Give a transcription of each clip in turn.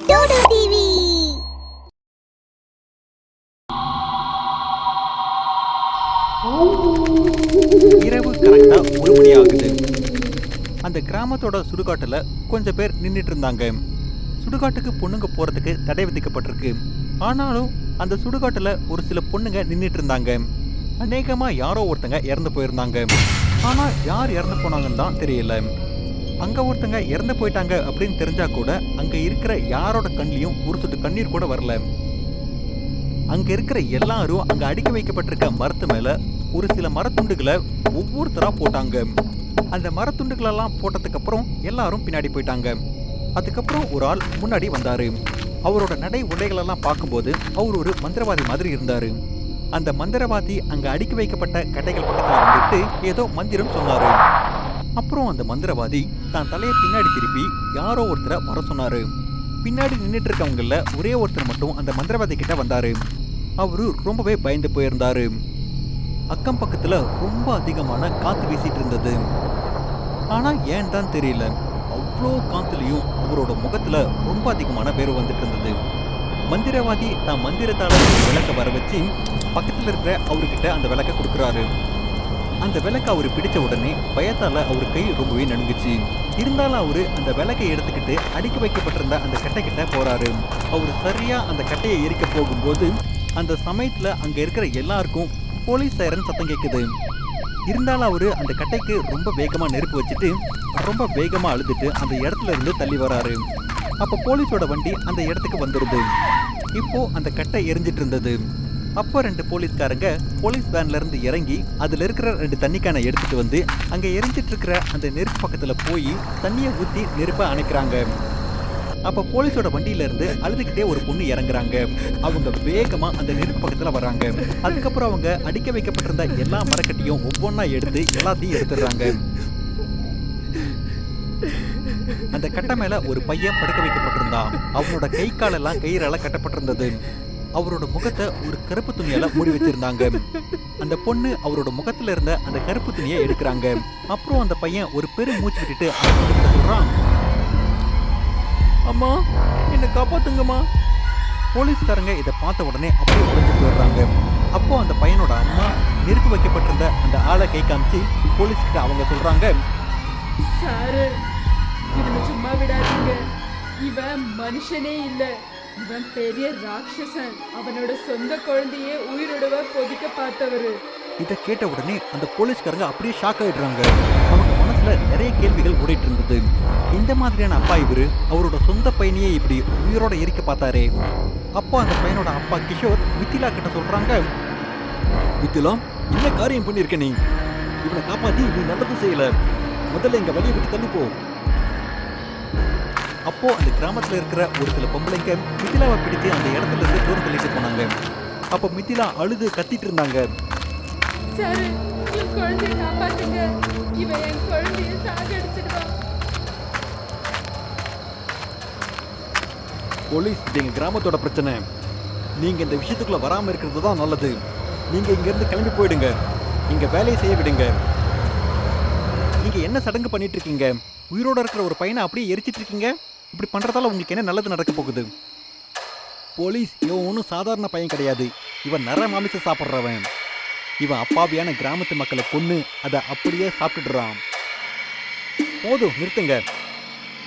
டோடோ TV. இரவு கரெக்டா 1 மணி ஆகுது. அந்த கிராமத்தோட சுடுகாட்டுல கொஞ்சம் பேர் நின்றுட்டு இருந்தாங்க. சுடுகாட்டுக்கு பொண்ணுங்க போறதுக்கு தடை விதிக்கப்பட்டிருக்கு. ஆனாலும் அந்த சுடுகாட்டுல ஒரு சில பொண்ணுங்க நின்றுட்டு இருந்தாங்க. அநேகமா யாரோ ஒருத்தங்க இறந்து போயிருந்தாங்க. ஆனா யார் இறந்து போனாங்கன்னு தான் தெரியல. அங்க ஒருத்தங்க இறந்து போயிட்டாங்க அப்படின்னு தெரிஞ்சா கூட அங்க இருக்கிற யாரோட கண்ணிலையும் ஒரு சொட்டு கண்ணீர் கூட வரல. அங்க இருக்கிற எல்லாரும் அங்க அடுக்கி வைக்கப்பட்டிருக்க மரத்து மேல ஒரு சில மரத்துண்டுகளை ஒவ்வொருத்தரா போட்டாங்க. அந்த மரத்துண்டுகளெல்லாம் போட்டதுக்கு அப்புறம் எல்லாரும் பின்னாடி போயிட்டாங்க. அதுக்கப்புறம் ஒரு ஆள் முன்னாடி வந்தாரு. அவரோட நடை உடைகளெல்லாம் பார்க்கும்போது அவர் ஒரு மந்திரவாதி மாதிரி இருந்தாரு. அந்த மந்திரவாதி அங்க அடுக்கி வைக்கப்பட்ட கட்டைகள் பக்கத்துல வந்துட்டு ஏதோ மந்திரம் சொன்னாரு. அப்புறம் அந்த மந்திரவாதி தான் தலையை பின்னாடி திருப்பி யாரோ ஒருத்தரை வர சொன்னாரு. பின்னாடி நின்றுட்டு இருக்கவங்கள ஒரே ஒருத்தர் மட்டும் அந்த மந்திரவாதி கிட்ட வந்தாரு. அவரு ரொம்பவே பயந்து போயிருந்தாரு. அக்கம் பக்கத்துல ரொம்ப அதிகமான காத்து வீசிட்டு இருந்தது. ஆனா ஏன் தான் தெரியல, அவ்வளோ காத்துலயும் அவரோட முகத்துல ரொம்ப அதிகமான வேர்வை வந்துட்டு இருந்தது. மந்திரவாதி தான் மந்திரத்தால விளக்க வர வச்சு பக்கத்துல இருக்கிற அவர்கிட்ட அந்த விளக்க கொடுக்குறாரு. அந்த விளக்க அவரு பிடிச்ச உடனே பயத்தால அவரு கை ரொம்பவே நடுங்குச்சு. இருந்தாலும் அவரு அந்த விளக்கை எடுத்துக்கிட்டு அடுக்கி வைக்கப்பட்டிருந்த அந்த கட்டை கிட்ட போறாரு. அவரு சரியா அந்த கட்டையை எரிக்க போகும்போது அந்த சமயத்துல அங்க இருக்கிற எல்லாருக்கும் போலீஸ் சைரன் சத்தம் கேட்குது. இருந்தாலும் அவரு அந்த கட்டைக்கு ரொம்ப வேகமா நெருப்பு வச்சுட்டு ரொம்ப வேகமா அழுதுட்டு அந்த இடத்துல இருந்து தள்ளி வராரு. அப்போ போலீஸோட வண்டி அந்த இடத்துக்கு வந்துடுது. இப்போ அந்த கட்டை எரிஞ்சிட்டு இருந்தது. அப்போ 2 போலீஸ்காரங்க போலீஸ் வேன்ல இருந்து இறங்கி அதுல இருக்கிற 2 தண்ணிக்கான எடுத்துட்டு வந்து அங்க எரிஞ்சிட்டு இருக்கிற அந்த நெருப்பு பக்கத்துல போய் தண்ணியை ஊத்தி நெருப்பை அணைக்கிறாங்க. அப்ப போலீஸோட வண்டியில இருந்து அழுதுகிட்டே ஒரு பொண்ணு இறங்குறாங்க. அவங்க வேகமா அந்த நெருப்பு பக்கத்துல வராங்க. அதுக்கப்புறம் அவங்க அடிக்க வைக்கப்பட்டிருந்த எல்லா மரக்கட்டையும் ஒவ்வொன்னா எடுத்து எல்லாத்தையும் எடுத்துடுறாங்க. அந்த கட்டை மேல ஒரு பையன் படுக்க வைக்கப்பட்டிருந்தான். அவனோட கை காலெல்லாம் கயிறால கட்டப்பட்டிருந்தது. அவரோட முகத்தை ஒரு கருப்பு துணியால மூடி வச்சிருந்தாங்க. அந்த பொண்ணு அவரோட முகத்துல இருந்த அந்த கருப்பு துணியை எடுக்கிறாங்க. அப்புறம் அந்த பையன் ஒரு பெரும் மூச்சு விட்டுட்டு சொல்றான், அம்மா என்ன காப்பாத்துங்கம்மா. போலீஸ்காரங்க இதை பார்த்த உடனே அப்படியே உடைஞ்சு போயிடுறாங்க. அப்போ அந்த பையனோட அம்மா நெருப்பு வைக்கப்பட்டிருந்த அந்த ஆளை கை காமிச்சு போலீஸ்கிட்ட அவங்க சொல்றாங்க, சாரு இவனை சும்மா விடாதீங்க. இவன் மனுஷனே இல்ல, இவன் பெரிய ராட்சசன். அவனோட சொந்த குழந்தையே உயிரோடவ பொதிக்க பார்த்தவரு. இதை கேட்ட உடனே அந்த போலீஸ்காரங்க அப்படியே ஷாக் ஆயிடுறாங்க. அவங்க மனசுல நிறைய கேள்விகள் ஓடிட்டு இருந்தது. இந்த மாதிரியான அப்பா இவரு அவரோட சொந்த பையனையே இப்படி உயிரோட எரிக்க பார்த்தாரே. அப்போ அந்த பையனோட அப்பா கிஷோர் மித்திலா கிட்ட சொல்றாங்க, மித்திலா என்ன காரியம் பண்ணிருக்க நீ? இவனை காப்பாத்தி நீ நல்லது செய்யல. முதல்ல எங்க வழியை விட்டு தள்ளி போ. அப்போ அந்த கிராமத்துல இருக்கிற ஒரு சில பொம்பளைங்க மித்திலாவை பிடித்து அந்த இடத்துல இருந்து தூரம் தள்ளிட்டு போனாங்க. அப்போ மித்திலா அழுது கத்திட்டு இருந்தாங்க, சாரு என் குழந்தைய காப்பாத்துங்க, இவன் என் குழந்தைய சாகடிச்சிடுவான். போலீஸ் இது எங்க கிராமத்தோட பிரச்சனை. நீங்க இந்த விஷயத்துக்குள்ள வராம இருக்கிறது தான் நல்லது. நீங்க இங்க இருந்து கிளம்பி போயிடுங்க. இங்க வேலையை செய்ய விடுங்க. நீங்க என்ன சடங்கு பண்ணிட்டு இருக்கீங்க? உயிரோட இருக்கிற ஒரு பையனை அப்படியே எரிச்சிட்டு இருக்கீங்க. இப்படி பண்றதால உங்களுக்கு என்ன நல்லது நடக்க போகுது? போலீஸ் இவன் ஒன்றும் சாதாரண பையன் கிடையாது. இவன் நர மாமிசம் சாப்பிட்றவன். இவன் அப்பாவியான கிராமத்து மக்களை கொன்னு அதை அப்படியே சாப்பிட்டுடுறான். போதும் நிறுத்துங்க.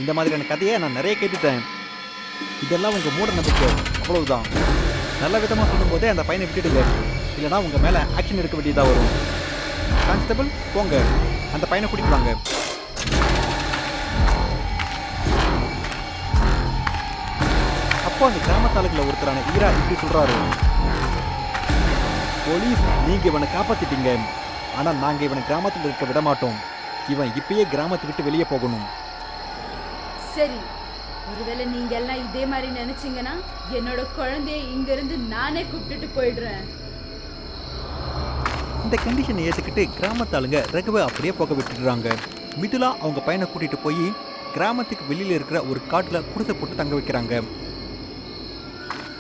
இந்த மாதிரியான கதையை நான் நிறைய கேட்டுட்டேன். இதெல்லாம் உங்க மூட நம்பிக்கை, அவ்வளவுதான். நல்ல விதமா சொல்லும் போதே அந்த பையனை விட்டுடுங்க, இல்லைனா உங்க மேல ஆக்ஷன் எடுக்க வேண்டியதா வரும். கான்ஸ்டபிள் போங்க, அந்த பையனை கூட்டிட்டு வாங்க. அப்போ அந்த கிராமத்தாளுகளை ஒருத்தரான ஈரா இப்படி சொல்றாரு, போலீஸ் நீங்க இவனை காப்பாத்திட்டீங்க, ஆனா நாங்க இவனை கிராமத்தில் இருக்க விட மாட்டோம். இவன் இப்பயே கிராமத்தை விட்டு வெளியே போகணும். சரி, ஒருவேளை நீங்க எல்லாம் இதே மாதிரி நினைச்சீங்கன்னா என்னோட குழந்தைய இங்க இருந்து நானே கூப்பிட்டுட்டு போயிடுறேன். இந்த கண்டிஷனை ஏற்றுக்கிட்டு கிராமத்தாளுங்க ரகுவை அப்படியே போக விட்டுடுறாங்க. மிதுலா அவங்க பையனை கூட்டிட்டு போய் கிராமத்துக்கு வெளியில இருக்கிற ஒரு காட்டுல குடிசை போட்டு தங்க வைக்கிறாங்க.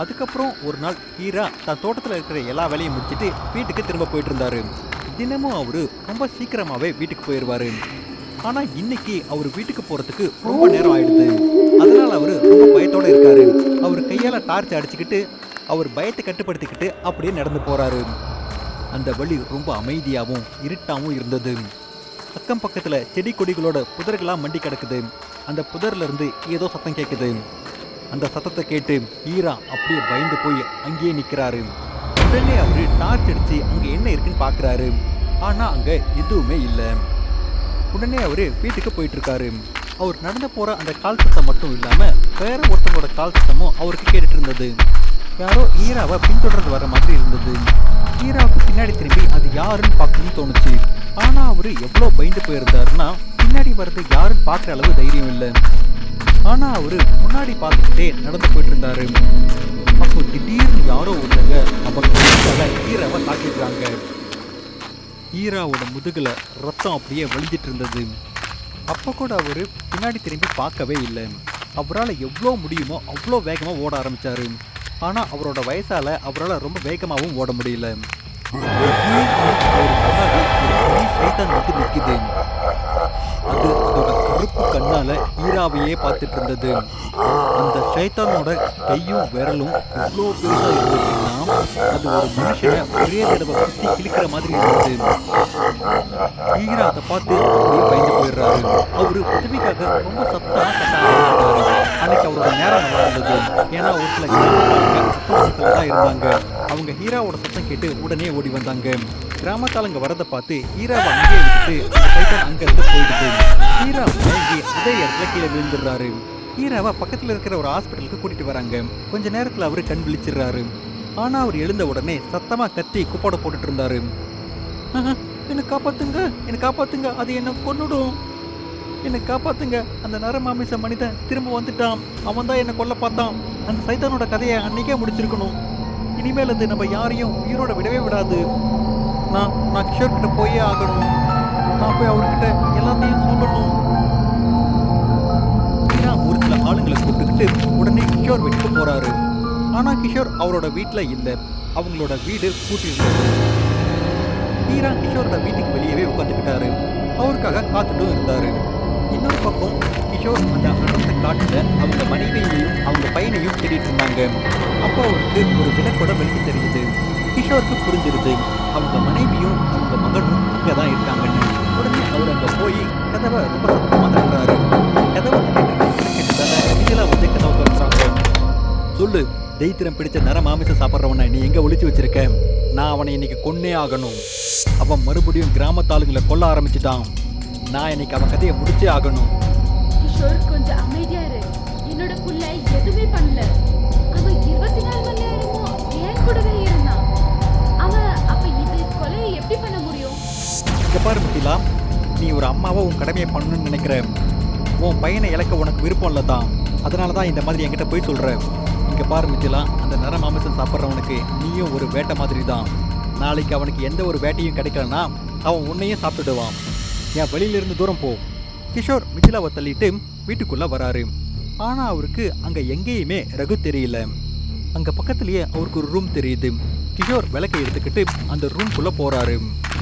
அதுக்கப்புறம் ஒரு நாள் ஹீரா தன் தோட்டத்தில் இருக்கிற எல்லா வேலையும் முடிச்சுட்டு வீட்டுக்கு திரும்ப போயிட்டு இருந்தாரு. தினமும் அவரு ரொம்ப சீக்கிரமாவே வீட்டுக்கு போயிடுவாரு. ஆனா இன்னைக்கு அவர் வீட்டுக்கு போறதுக்கு ரொம்ப நேரம் ஆயிடுது. அதனால அவரு ரொம்ப பயத்தோட இருக்காரு. அவர் கையால டார்ச் அடிச்சுக்கிட்டு அவர் பயத்தை கட்டுப்படுத்திக்கிட்டு அப்படியே நடந்து போறாரு. அந்த வழி ரொம்ப அமைதியாகவும் இருட்டாகவும் இருந்தது. அக்கம் பக்கத்துல செடி கொடிகளோட புதர்களா மண்டி கிடக்குது. அந்த புதர்ல இருந்து ஏதோ சத்தம் கேட்குது. அந்த சத்தத்தை கேட்டு ஈரா அப்படியே பயந்து போய் அங்கேயே நிக்கிறாரு. உடனே அவரு டார்ச் அடிச்சு அங்க என்ன இருக்குன்னு பாக்குறாரு. ஆனா அங்க எதுவுமே இல்லை. உடனே அவரு வீட்டுக்கு போயிட்டு இருக்காரு. அவர் நடந்து போற அந்த கால் சத்தம் மட்டும் இல்லாம வேற ஒருத்தவங்களோட கால் சத்தமும் அவருக்கு கேட்டுட்டு இருந்தது. யாரோ ஈராவை பின்தொடர்ந்து வர மாதிரி இருந்தது. ஈராவுக்கு பின்னாடி திரும்பி அது யாருன்னு பார்க்கணும்னு தோணுச்சு. ஆனா அவரு எவ்வளோ பயந்து போயிருந்தாருன்னா பின்னாடி வர்றது யாருன்னு பார்க்குற அளவு தைரியம் இல்லை. ஆனா அவரு முன்னாடி பார்த்துக்கிட்டே நடந்து போயிட்டு இருந்தாரு. அப்போ திடீர்னு யாரோ ஒருத்தங்க அவங்க ஈராவை தாக்கிடுறாங்க. ஈராவோட முதுகுல ரத்தம் அப்படியே வலிஞ்சிட்டு இருந்தது. அப்போ கூட அவரு பின்னாடி திரும்பி பார்க்கவே இல்லை. அவரால் எவ்வளோ முடியுமோ அவ்வளோ வேகமாக ஓட ஆரம்பிச்சாரு. ஆனா அவரோட வயசால அவரால் ரொம்ப வேகமாகவும் ஓட முடியல. நிக்குது. அது அதோட கருப்பு கண்ணால ஈராவையே பார்த்துட்டு இருந்தது. அந்த ஷைத்தானோட கையும் விரலும் எவ்வளோ பெருசா இருந்துச்சுன்னா அது ஒரு மனுஷனை ஒரே தடவை குத்தி கிழிக்கிற மாதிரி இருந்தது. ஈரா அதை பார்த்து அப்படியே பயந்து போயிடுறாரு. அவரு உதவிக்காக ரொம்ப சத்தமா கத்த ஆரம்பிச்சாரு. அன்னைக்கு அவரோட நேரம் நல்லா இருந்தது. ஏன்னா ஒரு சில கிராமத்தாளுங்க தான் இருந்தாங்க. அவங்க ஹீராவோட சத்தம் கேட்டு உடனே ஓடி வந்தாங்க. கிராமத்தாளுங்க வரதை பார்த்து ஹீராவை அங்கேயே விட்டுட்டு அந்த டைட்டன் அங்க இருந்து போயிடுது. ஹீரா மயங்கி அதே இடத்துல கீழே விழுந்துடுறாரு. ஹீராவை பக்கத்துல இருக்கிற ஒரு ஹாஸ்பிட்டலுக்கு கூட்டிட்டு வராங்க. கொஞ்ச நேரத்துல அவரு கண் விழிச்சிடுறாரு. ஆனா அவர் எழுந்த உடனே சத்தமா கத்தி குப்போட போட்டுட்டு இருந்தாரு. என்னை காப்பாத்துங்க, என்னை காப்பாத்துங்க, அது என்ன கொன்னுடும், என்னை காப்பாத்துங்க, அந்த நரமாமிச மனிதன் திரும்ப வந்துட்டான், அவன் தான் என்னை கொல்ல பார்த்தான். அந்த சைத்தானோட கதையை அன்னைக்கே முடிச்சிருக்கணும். இனிமேல் அது நம்ம யாரையும் உயிரோட விடவே விடாது. நான் கிஷோர் கிட்ட போயே ஆகணும். நான் போய் அவர்கிட்ட எல்லாத்தையும் சொல்லணும். ஒரு சில ஆளுங்களை கூப்பிட்டுக்கிட்டு உடனே கிஷோர் வீட்டுக்கு போறாரு. ஆனா கிஷோர் அவரோட வீட்டுல இல்லை. அவங்களோட வீடு பூட்டி இருந்தது. ஹீரா கிஷோரோட வீட்டுக்கு வெளியவே உட்காந்துக்கிட்டாரு. அவருக்காக காத்துட்டும் இருந்தாரு. இன்னொரு பக்கம் கிஷோர் அந்த அடர்ந்த காட்டுல அவங்க மனைவியையும் அவங்க பையனையும் தேடிட்டு இருந்தாங்க. அப்போ அவருக்கு ஒரு விளக்கோட வெளியே தெரியுது. கிஷோருக்கு புரிஞ்சிருது அவங்க மனைவியும் அவங்க மகனும் அங்கதான் இருக்காங்கன்னு. உடனே அவர் அங்க போய் கதவை ரொம்ப சத்தமா தட்டுறாரு. கதவை இதுல வந்து கதவை திறந்துறாங்க. சொல்லு, தைத்திரம் பிடிச்ச நரமாமிச சாப்பிட்றவனை நீ எங்க ஒளிச்சு வச்சிருக்க? நான் அவனை இன்னைக்கு கொன்னே ஆகணும். அவன் மறுபடியும் கிராமத்தாளுங்களை கொல்ல ஆரம்பிச்சுட்டான். நான் இன்னைக்கு அவன் கதையை முடிச்சே ஆகணும். கிஷோர் கொஞ்சம் அமைதியா இரு. என்னோட புள்ள எதுவுமே பண்ணல. அவன் 24 மணி நேரமும் ஏன் கூடவே இருந்தான். அவன் அப்ப இது கொலையை எப்படி பண்ண முடியும்? இங்க பாரு முத்திலா, நீ ஒரு அம்மாவை உன் கடமையை பண்ணணும்னு நினைக்கிற. உன் பையனை இழக்க உனக்கு விருப்பம் இல்லை தான். அதனால தான் இந்த மாதிரி என்கிட்ட போய் சொல்ற. இங்க பாரு முத்திலா, அந்த நரமாமிசம் சாப்பிட்றவனுக்கு நீயும் ஒரு வேட்டை மாதிரி தான். நாளைக்கு அவனுக்கு எந்த ஒரு வேட்டையும் கிடைக்கலன்னா அவன் உன்னையும் சாப்பிட்டுடுவான். என் வெளியிலிருந்து தூரம் போ. கிஷோர் மிதிலாவை தள்ளிட்டு வீட்டுக்குள்ள வராரு. ஆனா அவருக்கு அங்க எங்கேயுமே ரகு தெரியல. அங்க பக்கத்திலேயே அவருக்கு ஒரு ரூம் தெரியுது. கிஷோர் விளக்கை எடுத்துக்கிட்டு அந்த ரூம்குள்ள போறாரு.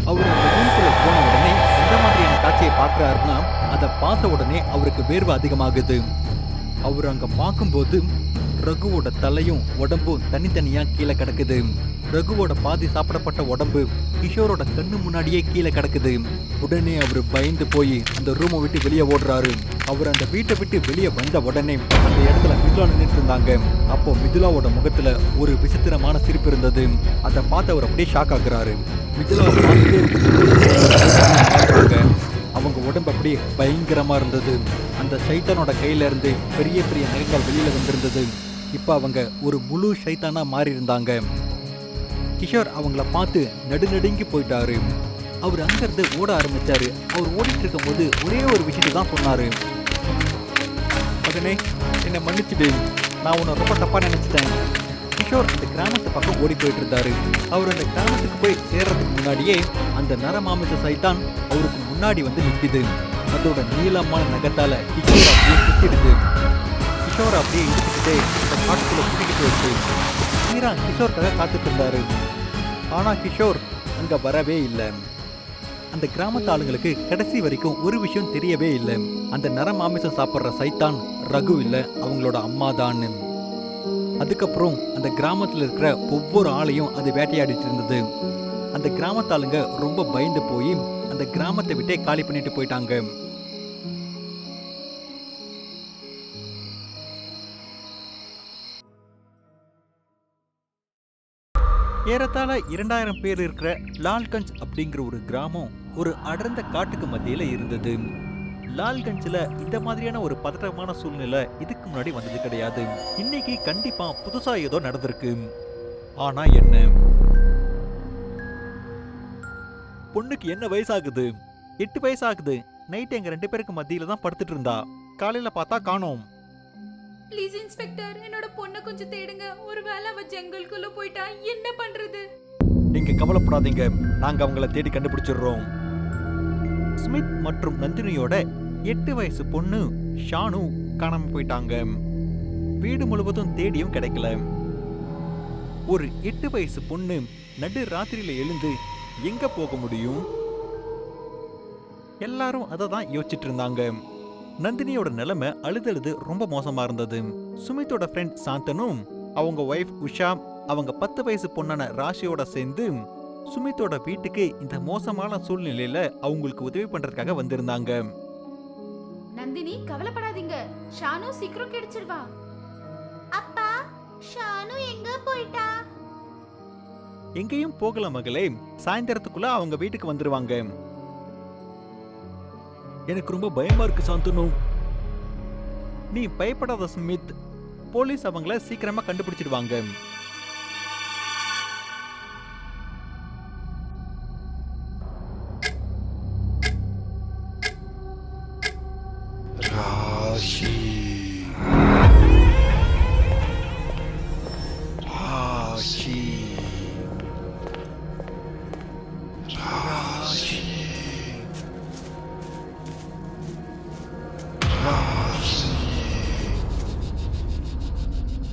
அவர் அந்த ரூம்குள்ள போன உடனே எந்த மாதிரியான காட்சியை பார்க்கிறாருன்னா அதை பார்த்த உடனே அவருக்கு வேர்வை அதிகமாகுது. அவர் அங்க பார்க்கும்போது ரகுவோட தலையும் உடம்பும் தனித்தனியா கீழே கிடக்குது. ரகுவோட பாதி சாப்பிடப்பட்ட உடம்பு கிஷோரோட கண்ணு முன்னாடியே கீழே கிடக்குது. உடனே அவர் பயந்து போய் அந்த ரூமை விட்டு வெளியே ஓடுறாரு. அவர் அந்த வீட்டை விட்டு வெளியே வந்த உடனே அந்த இடத்துல மிதுலா நின்றுட்டு இருந்தாங்க. அப்போ மிதுலாவோட முகத்துல ஒரு விசித்திரமான சிரிப்பு இருந்தது. அதை பார்த்து அவர் அப்படியே ஷாக் ஆகுறாரு. மிதுலா அவங்க உடம்பு அப்படியே பயங்கரமா இருந்தது. அந்த சைத்தானோட கையில இருந்து பெரிய பெரிய நகங்கள் வெளியில வந்திருந்தது. இப்ப அவங்க ஒரு முழு சைத்தானா மாறி இருந்தாங்க. கிஷோர் அவங்கள பார்த்து நடுநடுங்கி போயிட்டாரு. அவர் அங்கிருந்து ஓட ஆரம்பிச்சாரு. அவர் ஓடிட்டு இருக்கும் போது ஒரே ஒரு விஷயத்தை தான் சொன்னாரு. மகனே, என்னை மன்னிச்சுடு, நான் உன்னை ரொம்ப தப்பா நினைச்சிட்டேன். கிஷோர் அந்த கிராமத்து பக்கம் ஓடி போயிட்டு இருந்தாரு. அவர் அந்த கிராமத்துக்கு போய் சேர்றதுக்கு முன்னாடியே அந்த நரமாமிச சைத்தான் அவருக்கு முன்னாடி வந்து நிற்குது. அதோட நீளமான நகத்தால கிஷோர் அப்படியே சுத்திடுது. கிஷோர் அப்படியே இழுத்துக்கிட்டே அந்த காட்டுக்குள்ள சுத்திக்கிட்டு வச்சு ஹீரா கிஷோருக்காக காத்துட்டு இருந்தாரு. ஆனா கிஷோர் அங்க வரவே இல்லை. அந்த கிராமத்து ஆளுங்களுக்கு கடைசி வரைக்கும் ஒரு விஷயம் தெரியவே இல்லை. அந்த நரமாமிசம் சாப்பிட்ற சைத்தான் ரகு இல்லை, அவங்களோட அம்மா தான். அதுக்கப்புறம் அந்த கிராமத்தில் இருக்கிற ஒவ்வொரு ஆளையும் அது வேட்டையாடிட்டு இருந்தது. அந்த கிராமத்தாளுங்க ரொம்ப பயந்து போய் அந்த கிராமத்தை விட்டே காலி பண்ணிட்டு போயிட்டாங்க. ஏறத்தாழ 2000 பேர் இருக்கிற லால்கஞ்ச் அப்படிங்கிற ஒரு கிராமம் ஒரு அடர்ந்த காட்டுக்கு மத்தியில இருந்தது. லால்கஞ்சில் இந்த மாதிரியான ஒரு பதட்டமான சூழ்நிலை இதுக்கு முன்னாடி வந்தது கிடையாது. இன்னைக்கு கண்டிப்பா புதுசா ஏதோ நடந்திருக்கு. ஆனா என்ன? பொண்ணுக்கு என்ன வயசாகுது? 8 வயசாகுது. நைட் எங்க 2 பேருக்கு மத்தியில தான் படுத்துட்டு இருந்தா. காலையில பார்த்தா காணோம். ப்ளீஸ் இன்ஸ்பெக்டர், என்னோட பொண்ணை கொஞ்சம் தேடுங்க. ஒருவேளை அவ ஜங்கலுக்குள்ள போயிட்டா என்ன பண்றது? நீங்க கவலைப்படாதீங்க, நாங்க அவங்கள தேடி கண்டுபிடிச்சிடுறோம். ஸ்மித் மற்றும் நந்தினியோட 8 வயசு பொண்ணு ஷானு காணாம போயிட்டாங்க. வீடு முழுவதும் தேடியும் கிடைக்கல. ஒரு 8 வயசு பொண்ணு நடு ராத்திரியில எழுந்து எங்க போக முடியும்? எல்லாரும் அதை தான் யோசிச்சுட்டு இருந்தாங்க. நந்தினியோட நிலைமை அழுது ரொம்ப மோசமா இருந்தது. சுமித்தோட ஃப்ரெண்ட் சாந்தனும் அவங்க ஒய்ஃப் உஷா அவங்க 10 வயசு பொண்ணான ராஷியோட சேர்ந்து சுமித்தோட வீட்டுக்கு இந்த மோசமான சூழ்நிலையில அவங்களுக்கு உதவி பண்றதுக்காக வந்திருந்தாங்க. நந்தினி, கவலைப்படாதீங்க, ஷானு சீக்கிரம் கிடைச்சிடுவா. அப்பா, ஷானு எங்க போயிட்டா? எங்கேயும் போகல மகளே, சாயந்தரத்துக்குள்ள அவங்க வீட்டுக்கு வந்துருவாங்க. எனக்கு ரொம்ப பயமா இருக்கு சாந்தனு. நீ பயப்படாத ஸ்மித், போலீஸ் அவங்கள சீக்கிரமா கண்டுபிடிச்சிடுவாங்க.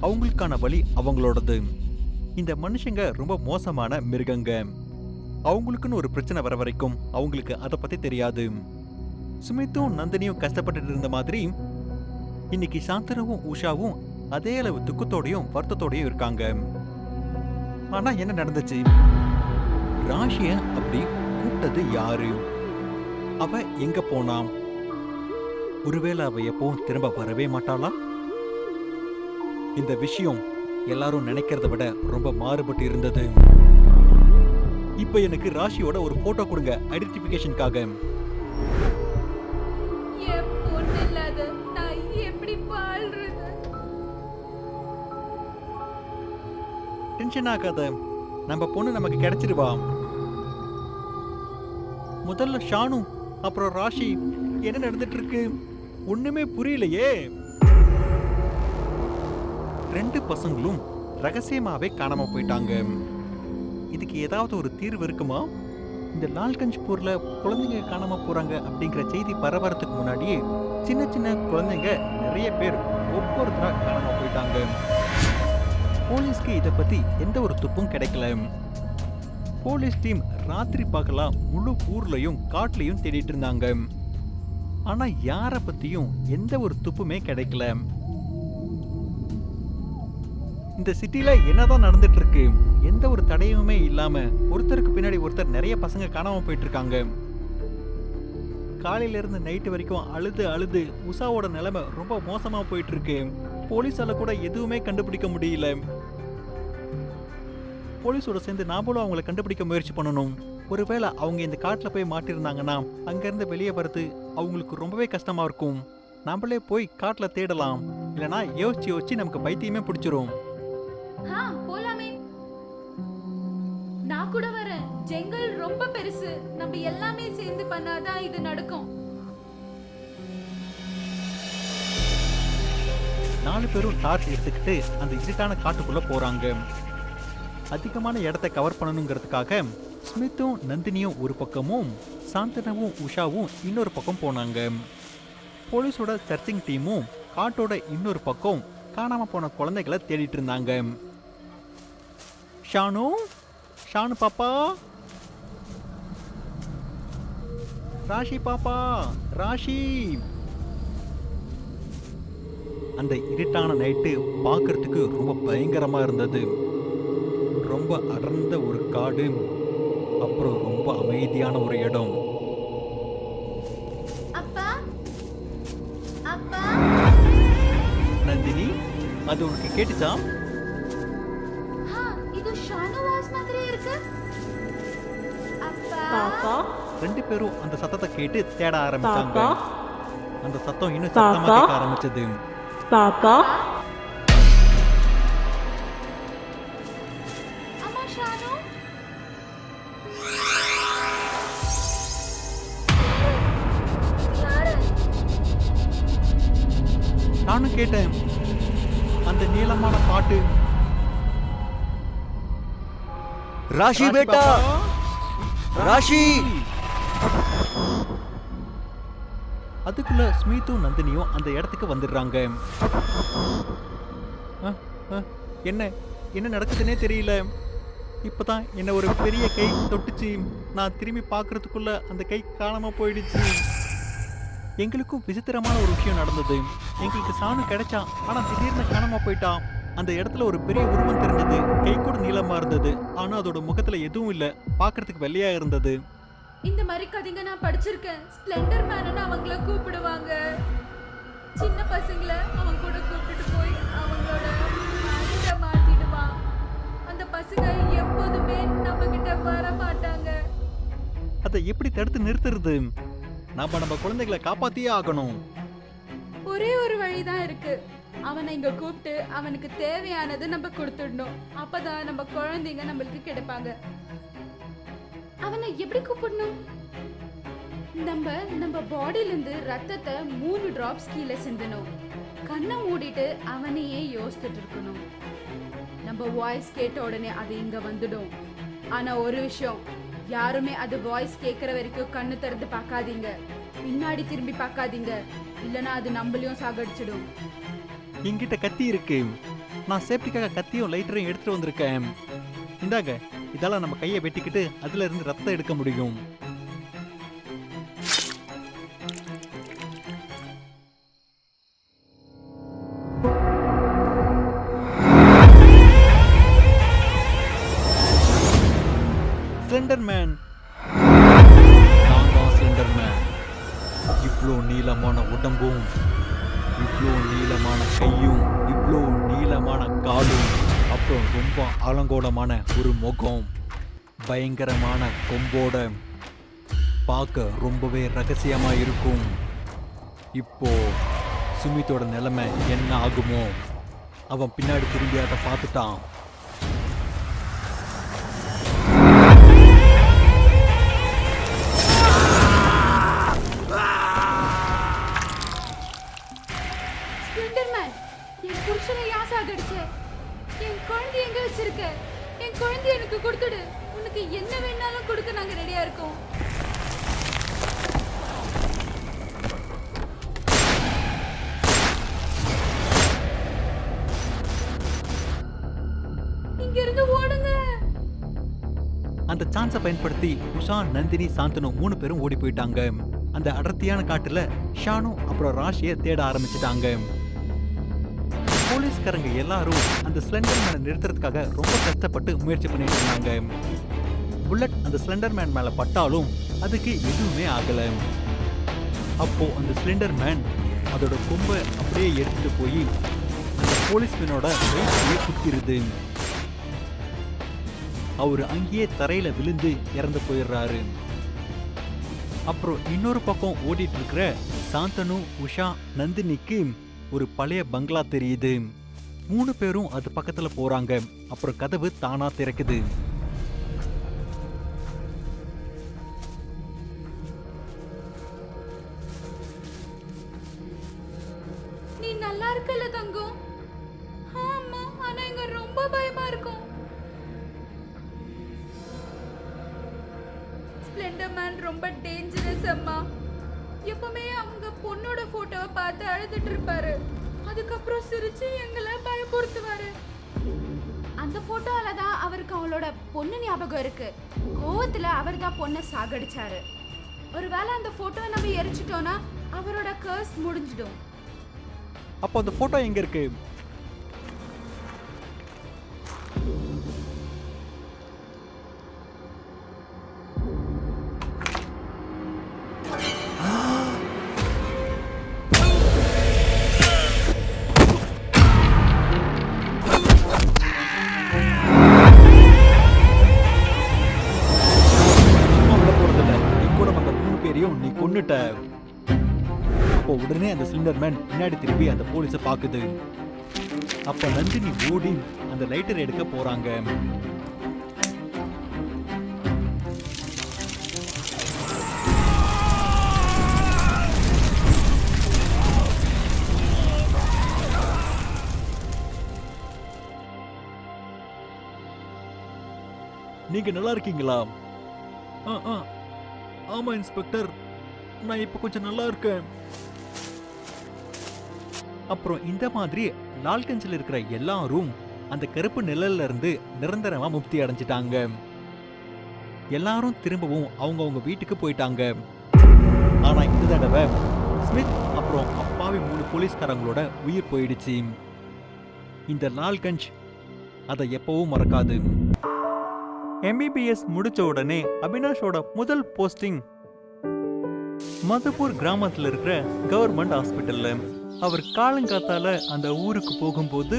அவங்களுக்கான வழி அவங்களோடது. இந்த மனுஷங்க ரொம்ப மோசமான மிருகங்க. அவங்களுக்குன்னு ஒரு பிரச்சனை வர வரைக்கும் அவங்களுக்கு அதை பத்தி தெரியாது. சுமித்தும் நந்தினியும் கஷ்டப்பட்டு இருந்த மாதிரி இன்னைக்கு சாந்தனுவும் உஷாவும் அதே அளவு துக்கத்தோடையும் வருத்தத்தோடையும் இருக்காங்க. ஆனா என்ன நடந்துச்சு? ராஷிய அப்படி கூப்பிட்டது யாரு? அவ எங்க போனாம்? ஒருவேளை அவ எப்பவும் திரும்ப வரவே மாட்டாளா? இந்த விஷயம் எல்லாரும் நினைக்கிறத விட ரொம்ப மாறுபட்டு இருந்தது. இப்ப எனக்கு ராஷியோட ஒரு போட்டோ கொடுங்க, ஐடென்டிஃபிகேஷனுக்காக. என் பொண்ணு இல்லாத நான் எப்படி வாழ்றது? டென்ஷன் ஆகாத, நம்ம பொண்ணு நமக்கு கிடைச்சிருவா. முதல்ல ஷானு, அப்புறம் ராஷி. என்ன நடந்துட்டு இருக்கு? ஒண்ணுமே புரியலையே. 2 பசங்களும் ரகசியமாவே காணாம போயிட்டாங்க. இதுக்கு ஏதாவது ஒரு தீர்வு இருக்குமா? இந்த லால்கஞ்ச் போர்ல குழந்தைங்க காணாம போறாங்க அப்படிங்கிற செய்தி பரவறதுக்கு முன்னாடியே சின்ன சின்ன குழந்தைங்க நிறைய பேர் ஒவ்வொருத்தரா காணாம போயிட்டாங்க. போலீஸ்க்கு இதை பத்தி எந்த ஒரு துப்பும் கிடைக்கல. போலீஸ் டீம் ராத்திரி பகலா முழு ஊர்லயும் காட்டுலயும் தேடிட்டு இருந்தாங்க. ஆனா யார பத்தியும் எந்த ஒரு துப்புமே கிடைக்கல. இந்த சிட்டில என்னதான் நடந்துட்டு இருக்கு? எந்த ஒரு தடையுமே இல்லாம ஒருத்தருக்கு பின்னாடி ஒருத்தர் நிறைய பசங்க காணாம போயிட்டு இருக்காங்க. காலையில இருந்து நைட்டு வரைக்கும் அழுது உஷாவோட நிலைமை ரொம்ப மோசமா போயிட்டு இருக்கு. போலீஸால கூட எதுவுமே கண்டுபிடிக்க முடியல. போலீஸோட சேர்ந்து நாமளும் அவங்களை கண்டுபிடிக்க முயற்சி பண்ணணும். ஒருவேளை அவங்க இந்த காட்டுல போய் மாட்டிருந்தாங்கன்னா அங்கிருந்து வெளியே வர்றது அவங்களுக்கு ரொம்பவே கஷ்டமா இருக்கும். நம்மளே போய் காட்டுல தேடலாம். இல்லைன்னா யோசிச்சு நமக்கு பைத்தியமே பிடிச்சிரும். போலாமே. நான் கூட வரேன். ஜங்கல் ரொம்ப பெருசு. நம்ம எல்லாமே சேர்ந்து பண்ணாதான் இது நடக்கும். 4 பேரும் டார்ச் எடுத்துக்கிட்டு அந்த இருட்டான காட்டுக்குள்ள போறாங்க. அதிகமான இடத்தை கவர் பண்ணணுங்கிறதுக்காக ஸ்மித்தும் நந்தினியும் ஒரு பக்கமும் சாந்தனவும் உஷாவும் இன்னொரு பக்கம் போனாங்க. போலீஸோட சர்ச்சிங் டீமும் காட்டோட இன்னொரு பக்கம் காணாம போன குழந்தைகளை தேடிட்டு இருந்தாங்க. ஷானு பாப்பா, ராஷி பாப்பா, ராஷி. அந்த இருட்டான நைட்டு பார்க்கறதுக்கு ரொம்ப பயங்கரமா இருந்தது. ரொம்ப அடர்ந்த ஒரு காடு, அப்புறம் ரொம்ப அமைதியான ஒரு இடம். அப்பா அப்பா நந்தினி, அது உனக்கு கேட்டுச்சா? இது ஷானு வாய்ஸ் மாதிரி இருக்கு. அப்பா பாப்பா ரெண்டு பேரும் அந்த சத்தத்தை கேட்டு தேட ஆரம்பிச்சாங்க. பாப்பா அந்த சத்தம் இன்னும் சத்தமா கேட்க ஆரம்பிச்சது. பாப்பா அம்மா ஷானு யாரு? நானும் கேட்டேன் அந்த நீளமான பாட்டு. ராஷி பேட்டா, ராஷி. அதுக்குள்ள ஸ்மித்தும் நந்தினியும் அந்த இடத்துக்கு வந்துடுறாங்க. என்ன என்ன நடக்குதுன்னே தெரியல. இப்பதான் என்ன ஒரு பெரிய கை தொட்டுச்சு. நான் திரும்பி பார்க்கறதுக்குள்ள அந்த கை காணாம போயிடுச்சு. எங்களுக்கும் விசித்திரமான ஒரு விஷயம் நடந்தது. எங்களுக்கு சாணு கிடைச்சா, ஆனா திடீர்னு காணாம போயிட்டான். அந்த இடத்துல ஒரு பெரிய உருவம் தெரிஞ்சது. கை கூட நீளமா இருந்தது, ஆனா அதோட முகத்துல எதுவும் இல்ல. பார்க்கறதுக்கு வெள்ளையா இருந்தது. இந்த மாதிரி கதைங்க நான் படிச்சிருக்கேன். ஸ்ப்ளெண்டர் மேன்னு அவங்கள கூப்பிடுவாங்க. சின்ன பசங்களை அவன் கூட கூப்பிட்டு போய் அவங்களோட மைண்ட மாத்திடுவான். அந்த பசங்க எப்போதுமே நம்ம கிட்ட வர மாட்டாங்க. அதை எப்படி தடுத்து நிறுத்துறது? நம்ம குழந்தைகளை காப்பாத்தியே ஆகணும். ஒரே ஒரு வழிதான் இருக்கு. அவனை இங்க கூப்பிட்டு அவனுக்கு தேவையானது நம்ம கொடுத்துடணும். அப்பதான் நம்ம குழந்தைங்க நம்மளுக்கு கிடைப்பாங்க. அவனை எப்படி கூப்பிடணும்? நம்ம பாடியில இருந்து ரத்தத்தை 3 டிராப்ஸ் கீழே சிந்தணும். கண்ணை மூடிட்டு அவனையே யோசிச்சுட்டு இருக்கணும். நம்ம வாய்ஸ் கேட்ட உடனே அது இங்க வந்துடும். ஆனா ஒரு விஷயம், யாருமே அது வாய்ஸ் கேட்கற வரைக்கும் கண்ணு திறந்து பார்க்காதீங்க. பின்னாடி திரும்பி பார்க்காதீங்க, இல்லனா அது நம்மளையும் சாகடிச்சிடும். என்கிட்ட கத்தி இருக்கு. நான் சேஃப்டிக்காக கத்தியும் லைட்டரையும் எடுத்துட்டு வந்திருக்கேன். இந்தாங்க, இதால நம்ம கையை வெட்டிக்கிட்டு அதுல இருந்து ரத்தம் எடுக்க முடியும். ஸ்லெண்டர்மேன், நான் தான் ஸ்லெண்டர்மேன். இவ்வளோ நீளமான உடம்பும், இவ்வளோ நீளமான கையும், இவ்வளோ நீளமான காலும், அப்புறம் ரொம்ப அலங்கோலமான ஒரு முகம், பயங்கரமான கொம்போட, பார்க்க ரொம்பவே ரகசியமா இருக்கும். இப்போ சுமித்தோட நிலைமை என்ன ஆகுமோ? அவன் பின்னாடி திரும்பி அதை பார்த்துட்டான். ஸ்ப்ளெண்டர்மேன், என் புருஷனை யார் சாகடிச்ச? என் குழந்தை எங்க வச்சிருக்க? என் குழந்தை எனக்கு கொடுத்துடு. உனக்கு என்ன வேணாலும் கொடுக்க நாங்க ரெடியா இருக்கோம். இங்க இருந்து ஓடுங்க. அந்த சான்ஸை பயன்படுத்தி உஷா, நந்தினி, சாந்தனு 3 பேரும் ஓடி போயிட்டாங்க. அந்த அடர்த்தியான காட்டுல ஷானு அப்புறம் ராஷியை தேட ஆரம்பிச்சிட்டாங்க. போலீஸ்காரங்க எல்லாரும் அந்த ஸ்லெண்டர்மேனை நிறுத்துறதுக்காக ரொம்ப கஷ்டப்பட்டு முயற்சி பண்ணிட்டு இருந்தாங்க. புல்லட் அந்த ஸ்லெண்டர்மேன் மேல பட்டாலும் அதுக்கு எதுவுமே ஆகல. அப்போ அந்த ஸ்லெண்டர்மேன் அதோட கொம்பை அப்படியே எடுத்துட்டு போய் அந்த போலீஸ்மேனோட வயிற்றிலே குத்திருது. அவரு அங்கேயே தரையில விழுந்து இறந்து போயிடுறாரு. அப்புறம் இன்னொரு பக்கம் ஓடிட்டு இருக்கிற சாந்தனு, உஷா, நந்தினிக்கு ஒரு பழைய பங்களா தெரியுது. 3 பேரும் அது பக்கத்துல போறாங்க. அப்புறம் கதவு தானா திறக்குது. நீ நல்லா இருக்கல தங்கம்? ஆமா, ஆனா இங்க ரொம்ப பயமா இருக்கும். ஸ்ப்ளெண்டர்மேன் ரொம்ப டேஞ்சரஸ் அம்மா. எப்பவுமே அவங்க பொண்ணோட போட்டோவை பார்த்து அழுதுட்டு இருப்பாரு. அதுக்கப்புறம் சிரிச்சு எங்களை பயப்படுத்துவாரு. அந்த போட்டோல தான் அவருக்கு அவளோட பொண்ணு ஞாபகம் இருக்கு. கோவத்துல அவர் தான் பொண்ணை சாகடிச்சாரு. ஒருவேளை அந்த போட்டோவை நம்ம எரிச்சிட்டோம்னா அவரோட கர்ஸ் முடிஞ்சிடும். அப்போ அந்த போட்டோ எங்க இருக்கு? சும்மா விட போறதில்ல. நீ கூட வந்த 3 பேரையும் நீ கொன்னுட்ட. அப்போ உடனே அந்த சிலிண்டர் மேன் பின்னாடி திரும்பி அந்த போலீஸை பாக்குது. அப்ப நந்தினி ஓடி அந்த லைட்டர் எடுக்க போறாங்க. நீங்க நல்லா இருக்கீங்களா? ஆமா இன்ஸ்பெக்டர், நான் இப்ப கொஞ்சம் நல்லா இருக்கேன். அப்புறம் இந்த மாதிரி லால்கஞ்சில் இருக்கிற எல்லாரும் அந்த கருப்பு நிழல்ல இருந்து நிரந்தரமா முக்தி அடைஞ்சிட்டாங்க. எல்லாரும் திரும்பவும் அவங்கவங்க வீட்டுக்கு போயிட்டாங்க. ஆனா இந்த தடவை ஸ்மித் அப்புறம் அப்பாவி 3 போலீஸ்காரங்களோட உயிர் போயிடுச்சு. இந்த லால்கஞ்ச் அதை எப்பவும் மறக்காது. MBBS முடிச்ச உடனே அவினாஷோட முதல் போஸ்டிங் மதுப்பூர் கிராமத்துல இருக்கிற கவர்மெண்ட் ஹாஸ்பிட்டல்ல. அவர் காலங்காத்தால அந்த ஊருக்கு போகும்போது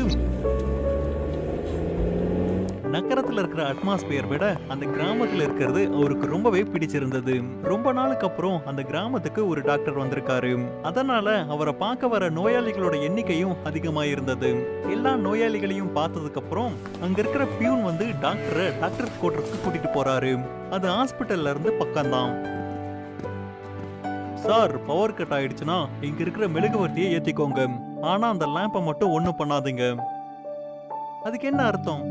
நகரத்துல இருக்கிற அட்மாஸ்பியர் விட அந்த கிராமத்துல இருக்கிறது அவருக்கு ரொம்பவே பிடிச்சிருந்தது. ரொம்ப நாளுக்கு அப்புறம் அந்த கிராமத்துக்கு ஒரு டாக்டர் வந்திருக்காரு. அதனால அவரை பார்க்க வர நோயாளிகளோட எண்ணிக்கையும் அதிகமா இருந்தது. எல்லா நோயாளிகளையும் பார்த்ததுக்கு அப்புறம் அங்க இருக்கிற பியூன் வந்து டாக்டர் கோட்டருக்கு கூட்டிட்டு போறாரு. அது ஹாஸ்பிட்டல்ல இருந்து பக்கம்தான். சார், பவர் கட் ஆயிடுச்சுன்னா இங்க இருக்கிற மெழுகுவர்த்தியை ஏத்திக்கோங்க. ஆனா அந்த லேம்பை மட்டும் ஒண்ணும் பண்ணாதீங்க. அதுக்கு என்ன அர்த்தம்?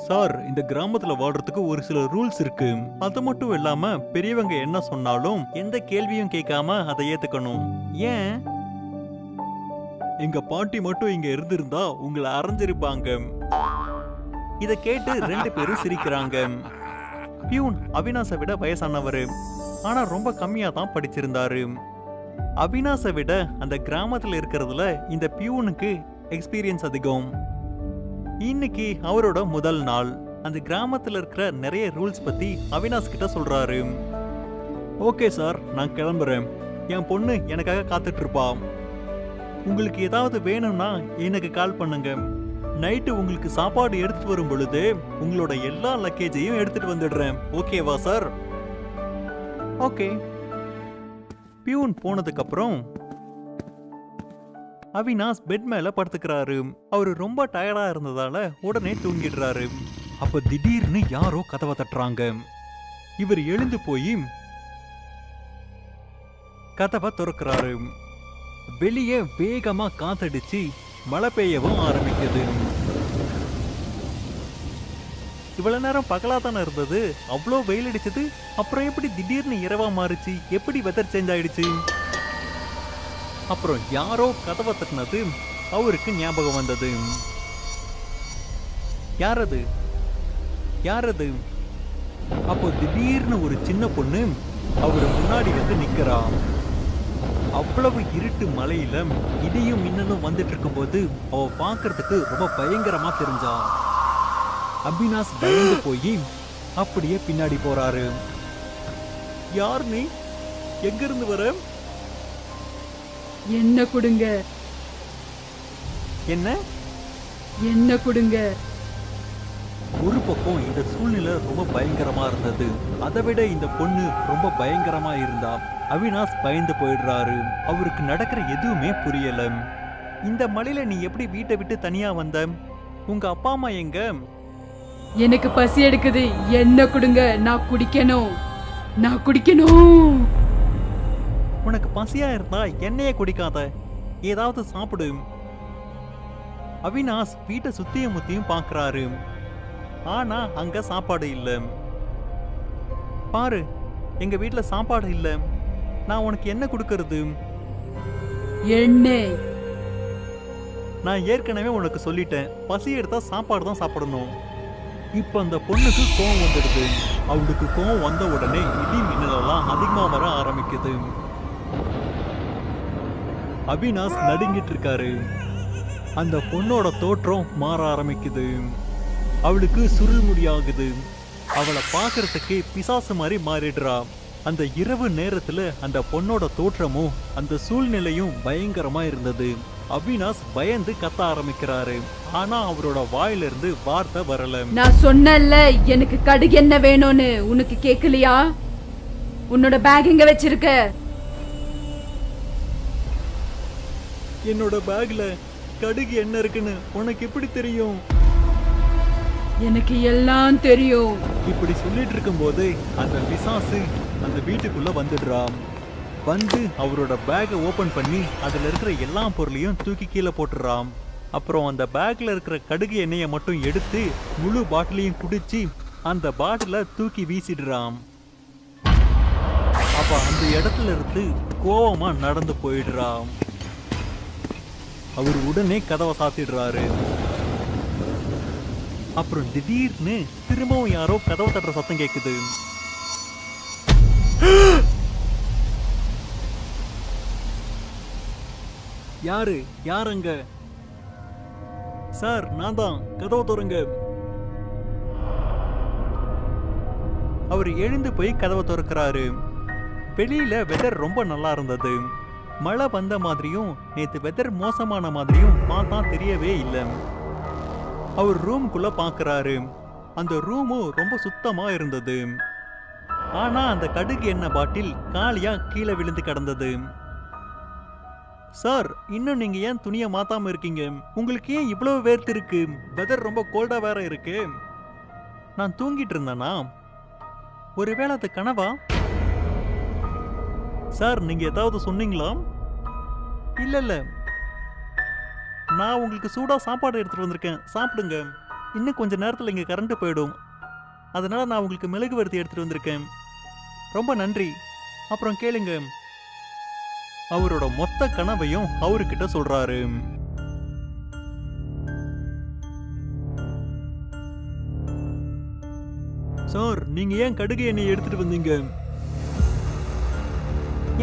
சார், இந்த கிராமத்துல வாழ்றதுக்கு ஒரு சில ரூல்ஸ் இருக்கு. அது மட்டும் இல்லாம பெரியவங்க என்ன சொன்னாலும் எந்த கேள்வியும் கேட்காம அதை ஏத்துக்கணும். ஏன்? எங்க பாட்டி மட்டும் இங்க இருந்திருந்தா உங்களை அரைஞ்சிருப்பாங்க. இத கேட்டு 2 பேரும் சிரிக்கிறாங்க. பியூன் அவினாஷை விட வயசானவரு, ஆனா ரொம்ப கம்மியா தான் படிச்சிருந்தாரு. அவினாஷை விட அந்த கிராமத்துல இருக்கிறதுல இந்த பியூனுக்கு எக்ஸ்பீரியன்ஸ் அதிகம். இன்னைக்கு அவரோட முதல் நாள். அந்த கிராமத்துல இருக்கிற நிறைய ரூல்ஸ் பத்தி அவினாஷ் கிட்ட சொல்றாரு. ஓகே சார், நான் கிளம்புறேன். என் பொண்ணு எனக்காக காத்துட்டு இருப்பா. உங்களுக்கு ஏதாவது வேணும்னா எனக்கு கால் பண்ணுங்க. நைட்டு உங்களுக்கு சாப்பாடு எடுத்துட்டு வரும் பொழுது உங்களோட எல்லா லக்கேஜையும் எடுத்துட்டு வந்துடுறேன். ஓகேவா சார்? ஓகே. பியூன் போனதுக்கு அப்புறம் அவினாஷ் பெட் மேல படுத்துக்கிறாரு. அவரு ரொம்ப டயர்டா இருந்ததால உடனே தூங்கிடுறாரு. அப்ப திடீர்னு யாரோ கதவை தட்டுறாங்க. இவர் எழுந்து போய் கதவை திறக்கிறாரு. வெளியே வேகமா காத்தடிச்சு மழை பெய்யவும் ஆரம்பிக்குது. இவ்வளவு நேரம் பகலா தானே இருந்தது, அவ்வளோ வெயில் அடிச்சது. அப்புறம் எப்படி திடீர்னு இரவா மாறுச்சு? எப்படி வெதர் சேஞ்ச் ஆயிடுச்சு? அப்புறம் யாரோ கதவை தட்டினது அவருக்கு ஞாபகம் வந்தது. யாரது? யாரது? அப்போ திடீர்னு ஒரு சின்ன பொண்ணு அவரு முன்னாடி வந்து நிக்கிறா. அவ்வளவு இருட்டு மலையில இடியும் மின்னலும் வந்துட்டு இருக்கும் போது அவ பாக்குறதுக்கு ரொம்ப பயங்கரமா தெரிஞ்சா. அவினாஷ் பயந்து போய் அப்படியே பின்னாடி போறாரு. யார் நீ? எங்க இருந்து வர? என்ன கொடுங்க, என்ன என்ன கொடுங்க. ஒரு பக்கம் இந்த சூழ்நிலை ரொம்ப பயங்கரமா இருந்தது. அதை விட இந்த பொண்ணு ரொம்ப பயங்கரமா இருந்தா. அவினாஷ் பயந்து போயிடுறாரு. அவருக்கு நடக்கிற எதுவுமே புரியல. இந்த மலையில நீ எப்படி வீட்டை விட்டு தனியா வந்த? உங்க அப்பா அம்மா எங்க? எனக்கு பசி எடுக்குது, என்ன கொடுங்க, நான் குடிக்கணும், நான் குடிக்கணும். உனக்கு பசியா இருந்தா எண்ணெயே குடிக்காத, ஏதாவது சாப்பிடு. அவினாஷ் வீட்டை சுத்தியும் முத்தியும் பாக்குறாரு. ஆனா அங்க சாப்பாடு இல்ல. பாரு, எங்க வீட்டுல சாப்பாடு இல்ல. நான் உனக்கு என்ன கொடுக்கறது? எண்ணெய். நான் ஏற்கனவே உனக்கு சொல்லிட்டேன், பசி எடுத்தா சாப்பாடு தான் சாப்பிடணும். இப்ப அந்த பொண்ணுக்கு கோவம் வந்துடுது. அவளுக்கு கோவம் வந்த உடனே இடி மின்னலெல்லாம் அதிகமா வர ஆரம்பிக்குது. அவினாஷ் நடுங்கிட்டு இருக்காரு. அந்த பொண்ணோட தோற்றம் மாற ஆரம்பிக்குது. அவளுக்கு சுருள் முடியாகுது. அவளை பார்க்கறதுக்கு பிசாசு மாதிரி மாறிடுறா. அந்த இரவு நேரத்துல அந்த பொண்ணோட தோற்றமும் அந்த சூழ்நிலையும் பயங்கரமா இருந்தது. அவினாஷ் பயந்து கத்த ஆரம்பிக்கிறாரு. ஆனா அவரோட வாயிலிருந்து வார்த்தை வரல. நான் சொன்னேன்ல எனக்கு கடுகு என்ன வேணும்னு, உனக்கு கேக்கலையா? உன்னோட பேக் எங்க வச்சிருக்க? என்னோட பேக்ல கடுகு என்ன இருக்குன்னு உனக்கு எப்படி தெரியும்? எனக்கு எல்லாம் தெரியும். இப்படி சொல்லிட்டு இருக்கும்போது அந்த பிசாசு அந்த வீட்டுக்குள்ள வந்துடுறான். வந்து அவரோட பேக்கை ஓபன் பண்ணி அதுல இருக்கிற எல்லா பொருளையும் தூக்கி கீழே போட்டுறான். அப்புறம் அந்த பேக்ல இருக்கிற கடுகு எண்ணெயை மட்டும் எடுத்து முழு பாட்டிலையும் குடிச்சு அந்த பாட்டில தூக்கி வீசிடுறான். அப்ப அந்த இடத்துல இருந்து கோவமா நடந்து போயிடுறான். அவர் உடனே கதவை சாத்திடுறாரு. அப்புறம் திடீர்னு திரும்பவும் யாரோ கதவை தட்டுற சத்தம் கேக்குது. யாருங்க? சார், நான் தான். கதவை திறங்க. அவர் எழுந்து போய் கதவை திறக்கிறாரு. வெளியில வெதர் ரொம்ப நல்லா இருந்தது. மழை வந்த மாதிரியும் நேத்து வெதர் மோசமான மாதிரியும் பார்த்தா தெரியவே இல்லை. அவர் ரூமுக்குள்ள பாக்குறாரு. அந்த ரூமும் ரொம்ப சுத்தமா இருந்தது. ஆனா அந்த கடுகு எண்ணெய் பாட்டில் காலியா கீழே விழுந்து கிடந்தது. சார், இன்னும் நீங்க ஏன் துணியை மாத்தாம இருக்கீங்க? உங்களுக்கு ஏன் இவ்வளவு வேர்த்து இருக்கு? வெதர் ரொம்ப கோல்டா வேற இருக்கு. நான் தூங்கிட்டு இருந்தேனா? ஒருவேளை அது கனவா? சார், நீங்க ஏதாவது சொன்னீங்களா? இல்ல, நான் உங்களுக்கு சூடா சாப்பாடு எடுத்துட்டு வந்திருக்கேன், சாப்பிடுங்க. இன்னும் கொஞ்ச நேரத்தில் இங்க கரண்ட் போயிடும், அதனால நான் உங்களுக்கு மிளகு வறுத்தி எடுத்துட்டு வந்திருக்கேன். ரொம்ப நன்றி. அப்புறம் கேளுங்க. அவரோட மொத்த கனவையும் அவர்கிட்ட சொல்றாரு. சார், நீங்க ஏன் கடுகு எண்ணெய் எடுத்துட்டு வந்தீங்க?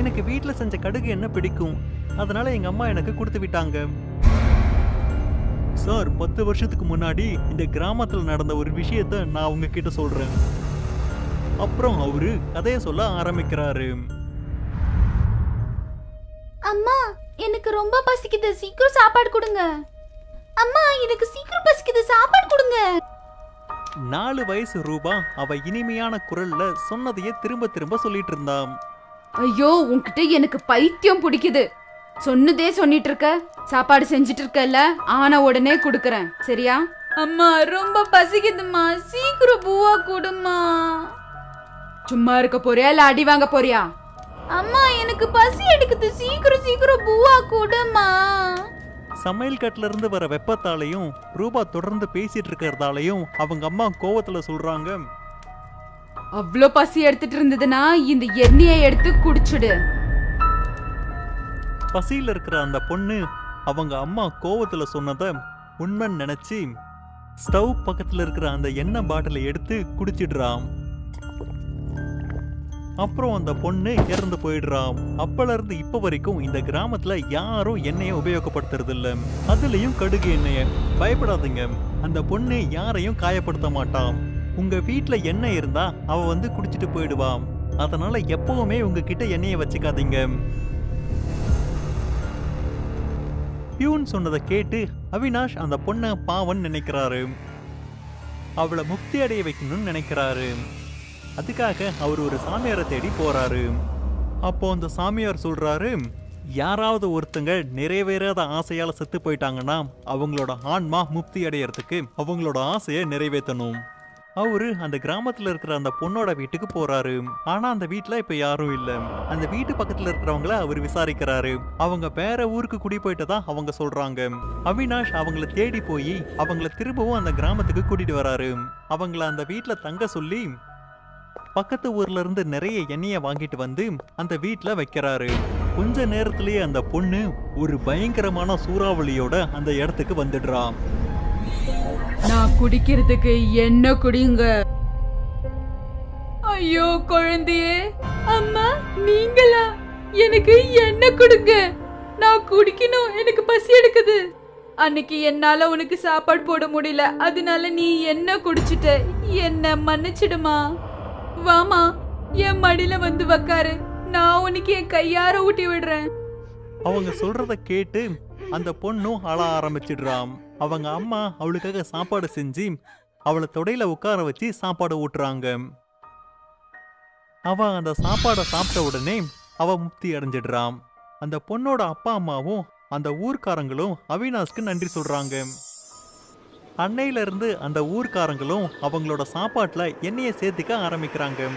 எனக்கு வீட்டுல செஞ்ச கடுகு எண்ணெய் பிடிக்கும், அதனால எங்க அம்மா எனக்கு கொடுத்து விட்டாங்க. சார், 10 வருஷத்துக்கு முன்னாடி இந்த கிராமத்துல நடந்த ஒரு விஷயத்த நான் உங்ககிட்ட சொல்றேன். அப்புறம் அவரு கதைய சொல்ல ஆரம்பிக்கிறாரு. அம்மா, எனக்கு ரொம்ப பசிக்குது, சீக்கிரம் சாப்பாடு கொடுங்க. அம்மா, எனக்கு சீக்கிரம் பசிக்குது, சாப்பாடு கொடுங்க. 4 வயசு ரூபா அவ இனிமையான குரல்ல சொன்னதையே திரும்ப திரும்ப சொல்லிட்டு இருந்தான். ஐயோ, உன்கிட்ட எனக்கு பைத்தியம் பிடிக்குது. சொன்னதே சொல்லிட்டு இருக்க. சாப்பாடு செஞ்சிட்டு இருக்கல, ஆன உடனே குடுக்கறேன், சரியா? அம்மா, ரொம்ப பசிக்குதுமா, சீக்கிரம் பூவா கொடுமா. சும்மா இருக்க போறியா இல்ல அடி வாங்க போறியா? அம்மா, எனக்கு பசி எடுக்குது, சீக்கிரம் சீக்கிரம் பூவா கொடுமா. சமையல் கட்டுல இருந்து வர வெப்பத்தாலையும் ரூபா தொடர்ந்து பேசிட்டு இருக்கிறதாலையும் அவங்க அம்மா கோவத்துல சொல்றாங்க, அவ்வளோ பசி எடுத்துட்டு இருந்ததுன்னா இந்த எண்ணெயை எடுத்து குடிச்சுடு. பசியில இருக்கிற அந்த பொண்ணு அவங்க அம்மா கோவத்துல சொன்னதை உண்மைன்னு நினைச்சு ஸ்டவ் பக்கத்துல இருக்கிற அந்த எண்ணெய் பாட்டிலை எடுத்து குடிச்சிடுறான். அப்புறம் அந்த பொண்ணு இறந்து போயிடுறான். அப்பல இருந்து இப்ப வரைக்கும் இந்த கிராமத்துல யாரும் எண்ணெயை உபயோகப்படுத்துறது இல்ல, அதுலயும் கடுகு எண்ணெய. பயப்படாதீங்க, அந்த பொண்ணு யாரையும் காயப்படுத்த மாட்டான். உங்க வீட்டுல எண்ணெய் இருந்தா அவ வந்து குடிச்சிட்டு போயிடுவான். அதனால எப்பவுமே உங்ககிட்ட எண்ணெயை வச்சுக்காதீங்க. பியூன் சொன்னதை கேட்டு அவினாஷ் அந்த பொண்ணை பாவன் நினைக்கிறாரு. அவளை முக்தி அடைய வைக்கணும்னு நினைக்கிறாரு. அதுக்காக அவர் ஒரு சாமியாரை தேடி போறாரு. அப்போ அந்த சாமியார் சொல்றாரு, யாராவது ஒருத்தங்க நிறைவேறாத ஆசையால செத்து போயிட்டாங்கன்னா அவங்களோட ஆன்மா முக்தி அடையறதுக்கு அவங்களோட ஆசையை நிறைவேற்றணும். அவரு அந்த கிராமத்துல இருக்கிற அந்த பொண்ணோட வீட்டுக்கு போறாரு. ஆனா அந்த வீட்டுல இப்ப யாரும் இல்ல. அந்த வீட்டு பக்கத்துல இருக்கிறவங்கள அவர் விசாரிக்கிறாரு. அவங்க வேற ஊருக்கு குடி போயிட்டதா அவங்க சொல்றாங்க. அவினாஷ் அவங்கள தேடி போய் அவங்கள திரும்பவும் அந்த கிராமத்துக்கு கூட்டிட்டு வராரு. அவங்கள அந்த வீட்டுல தங்க சொல்லி பக்கத்து ஊர்ல இருந்து நிறைய எண்ணெயை வாங்கிட்டு வந்து அந்த வீட்டுல வைக்கிறாரு. கொஞ்ச நேரத்திலேயே அந்த பொண்ணு ஒரு பயங்கரமான சூறாவளியோட அந்த இடத்துக்கு வந்துடுறான். நான் குடிக்கிறதுக்கு என்ன குடிங்க. ஐயோ குழந்தையே, அம்மா நீங்களா? எனக்கு எண்ணெய் கொடுங்க, நான் குடிக்கணும், எனக்கு பசி எடுக்குது. அன்னைக்கு என்னால உனக்கு சாப்பாடு போட முடியல, அதனால நீ என்ன குடிச்சிட்ட. என்ன மன்னிச்சிடுமா. வாமா, என் மடியில வந்து உக்காரு, நான் உனக்கு என் கையார ஊட்டி விடுறேன். அவங்க சொல்றத கேட்டு அந்த பொண்ணும் அழ ஆரம்பிச்சிடுறாம். அவங்க அம்மா அவளுக்காக சாப்பாடு செஞ்சு அவளை தொடையில உட்கார வச்சு சாப்பாடு ஊட்டுறாங்க. அவ அந்த சாப்பாடை சாப்பிட்ட உடனே அவ முக்தி அடைஞ்சிடுறான். அந்த பொண்ணோட அப்பா அம்மாவும் அந்த ஊர்க்காரங்களும் அவினாஷ்க்கு நன்றி சொல்றாங்க. அன்னையில இருந்து அந்த ஊர்க்காரங்களும் அவங்களோட சாப்பாட்டுல எண்ணெயை சேர்த்துக்க ஆரம்பிக்கிறாங்க.